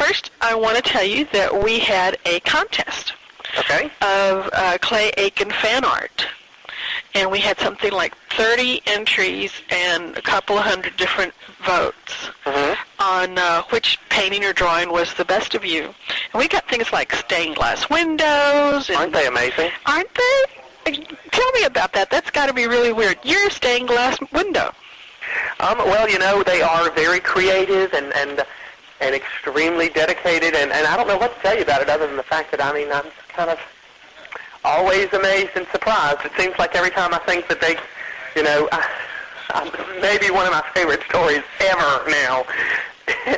first, I want to tell you that we had a contest of Clay Aiken fan art. And we had something like 30 entries and a couple of hundred different votes on which painting or drawing was the best of you. And we got things like stained glass windows. And, aren't they amazing? Aren't they? Tell me about that. That's got to be really weird. You're a stained glass window. Well, you know, they are very creative and extremely dedicated, and I don't know what to tell you about it other than the fact that, I mean, I'm kind of always amazed and surprised. It seems like every time I think that they, you know, maybe one of my favorite stories ever now.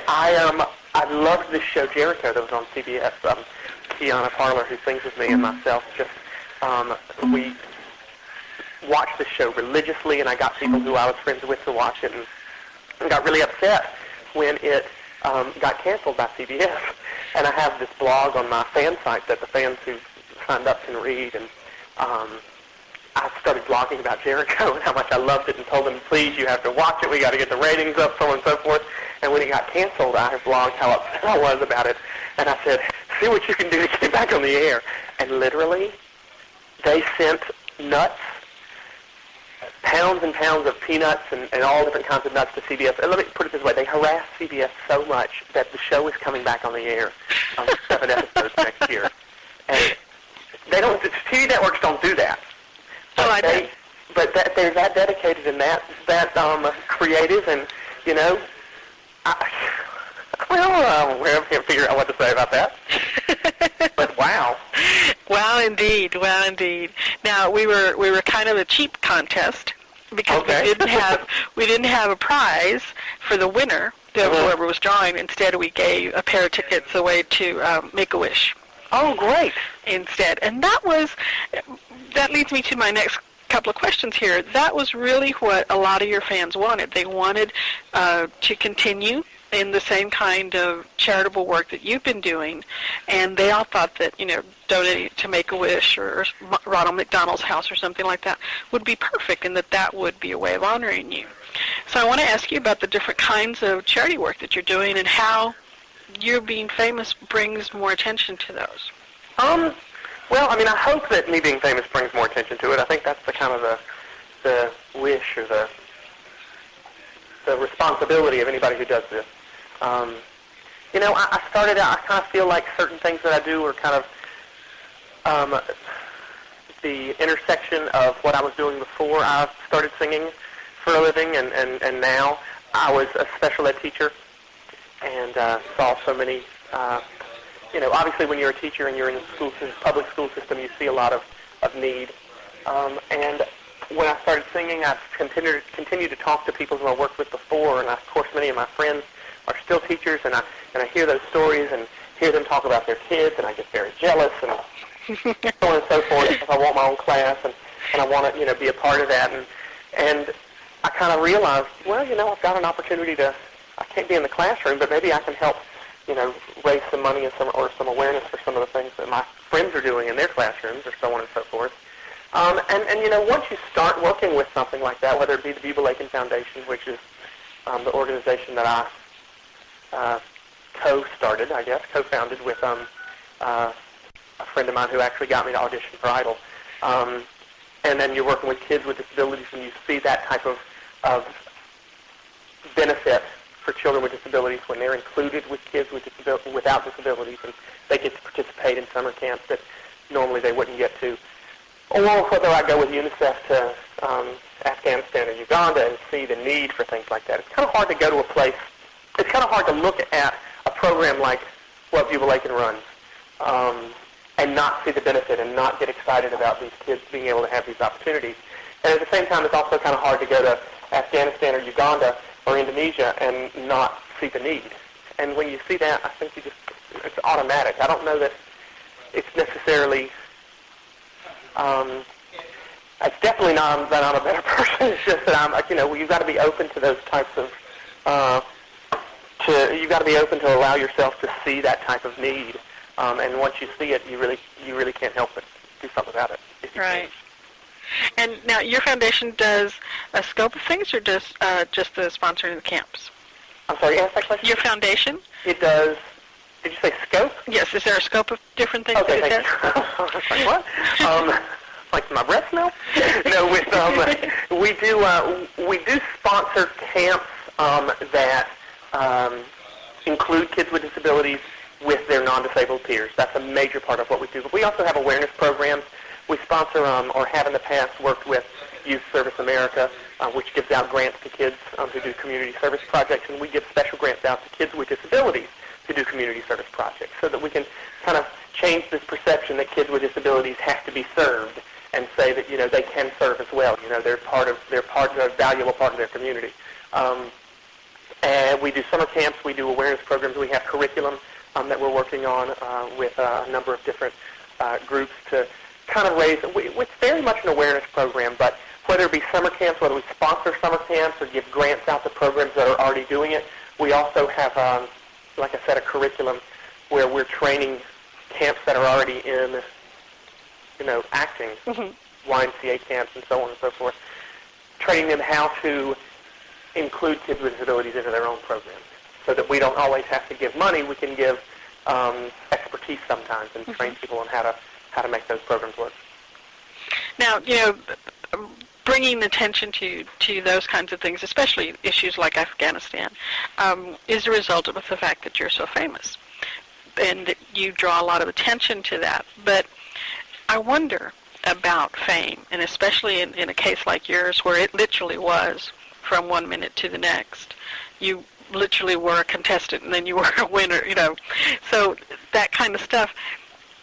I loved this show Jericho that was on CBS. Kiana Parler, who sings with me, and myself just we watched the show religiously, and I got people who I was friends with to watch it, and got really upset when it got canceled by CBS. And I have this blog on my fan site that the fans who signed up can read, and I started blogging about Jericho and how much I loved it and told them, please, you have to watch it, we got to get the ratings up, so on and so forth. And when it got canceled, I blogged how upset I was about it, and I said, see what you can do to get it back on the air. And literally, they sent nuts, pounds and pounds of peanuts and all different kinds of nuts to CBS. And let me put it this way, they harassed CBS so much that the show is coming back on the air on 7 episodes next year. And they don't, TV networks don't do that. But they're that dedicated and that creative, and, you know, I can't figure out what to say about that. But wow. Wow, indeed. Wow, indeed. Now, we were kind of a cheap contest because we didn't have a prize for the winner, whoever was drawing. Instead, we gave a pair of tickets away to Make-A-Wish. Oh, great. Instead. And that leads me to my next couple of questions here. That was really what a lot of your fans wanted. They wanted to continue in the same kind of charitable work that you've been doing, and they all thought that, you know, donating to Make-A-Wish or Ronald McDonald's House or something like that would be perfect, and that would be a way of honoring you. So I want to ask you about the different kinds of charity work that you're doing and how you being famous brings more attention to those. Well, I mean, I hope that me being famous brings more attention to it. I think that's the kind of the wish or the responsibility of anybody who does this. You know, I started out, I kind of feel like certain things that I do are kind of the intersection of what I was doing before I started singing for a living, and now I was a special ed teacher and saw so many, you know, obviously when you're a teacher and you're in the public school system, you see a lot of need. And when I started singing, I've continued to talk to people who I worked with before, and of course many of my friends are still teachers, and I hear those stories and hear them talk about their kids, and I get very jealous and so on and so forth, because I want my own class, and I want to, you know, be a part of that. And I kind of realized, well, you know, I've got an opportunity I can't be in the classroom, but maybe I can help, you know, raise some money and some awareness for some of the things that my friends are doing in their classrooms, or so on and so forth. And you know, once you start working with something like that, whether it be the Buble Aiken Foundation, which is the organization that I co-founded with a friend of mine who actually got me to audition for Idol. And then you're working with kids with disabilities, and you see that type of benefit for children with disabilities when they're included with kids without disabilities, and they get to participate in summer camps that normally they wouldn't get to. Or whether I go with UNICEF to Afghanistan or Uganda and see the need for things like that. It's kind of hard to go to a place. It's kind of hard to look at a program like what Buble Aiken runs and not see the benefit and not get excited about these kids being able to have these opportunities. And at the same time, it's also kind of hard to go to Afghanistan or Uganda or Indonesia and not see the need. And when you see that, I think it's automatic. I don't know that it's necessarily, it's definitely not that I'm a better person. It's just that you've got to be open to those types of, you've got to be open to allow yourself to see that type of need. And once you see it, you really can't help but do something about it. Right. And now your foundation does a scope of things, or just the sponsoring of the camps? I'm sorry, ask that question? Your foundation? It does Did you say scope? Yes. Is there a scope of different things Okay, that it thank you. I was like, what? Like my breath smell? No, we do sponsor camps that include kids with disabilities with their non-disabled peers. That's a major part of what we do. But we also have awareness programs. We sponsor or have in the past worked with Youth Service America, which gives out grants to kids who do community service projects, and we give special grants out to kids with disabilities to do community service projects, so that we can kind of change this perception that kids with disabilities have to be served, and say that they can serve as well. They're a valuable part of their community. And we do summer camps. We do awareness programs. We have curriculum that we're working on with a number of different groups to kind of raise. It's very much an awareness program, but whether it be summer camps, whether we sponsor summer camps or give grants out to programs that are already doing it, we also have, like I said, a curriculum where we're training camps that are already in, acting, YMCA camps and so on and so forth, training them how to include kids with disabilities into their own programs, so that we don't always have to give money. We can give expertise sometimes and train people on how to make those programs work. Now, bringing attention to those kinds of things, especially issues like Afghanistan, is a result of the fact that you're so famous, and that you draw a lot of attention to that. But I wonder about fame, and especially in a case like yours, where it literally was from one minute to the next. You literally were a contestant, and then you were a winner, So that kind of stuff.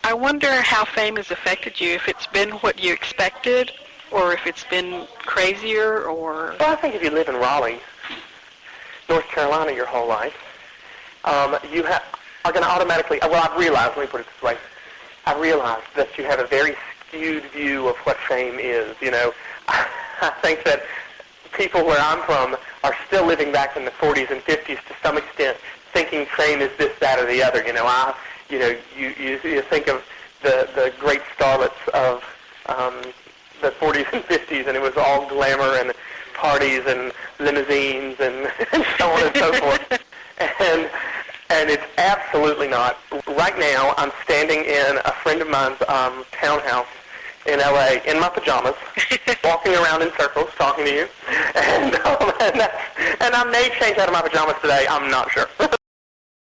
I wonder how fame has affected you, if it's been what you expected, or if it's been crazier, or... Well, I think if you live in Raleigh, North Carolina, your whole life, you are going to automatically... Well, I've realized, let me put it this way, I've realized that you have a very skewed view of what fame is, I think that people where I'm from are still living back in the 40s and 50s to some extent, thinking fame is this, that, or the other. You think of the great starlets of the 40s and 50s, and it was all glamour and parties and limousines and so on and so forth. And it's absolutely not. Right now, I'm standing in a friend of mine's townhouse in L.A. in my pajamas, walking around in circles, talking to you, and I may change out of my pajamas today. I'm not sure.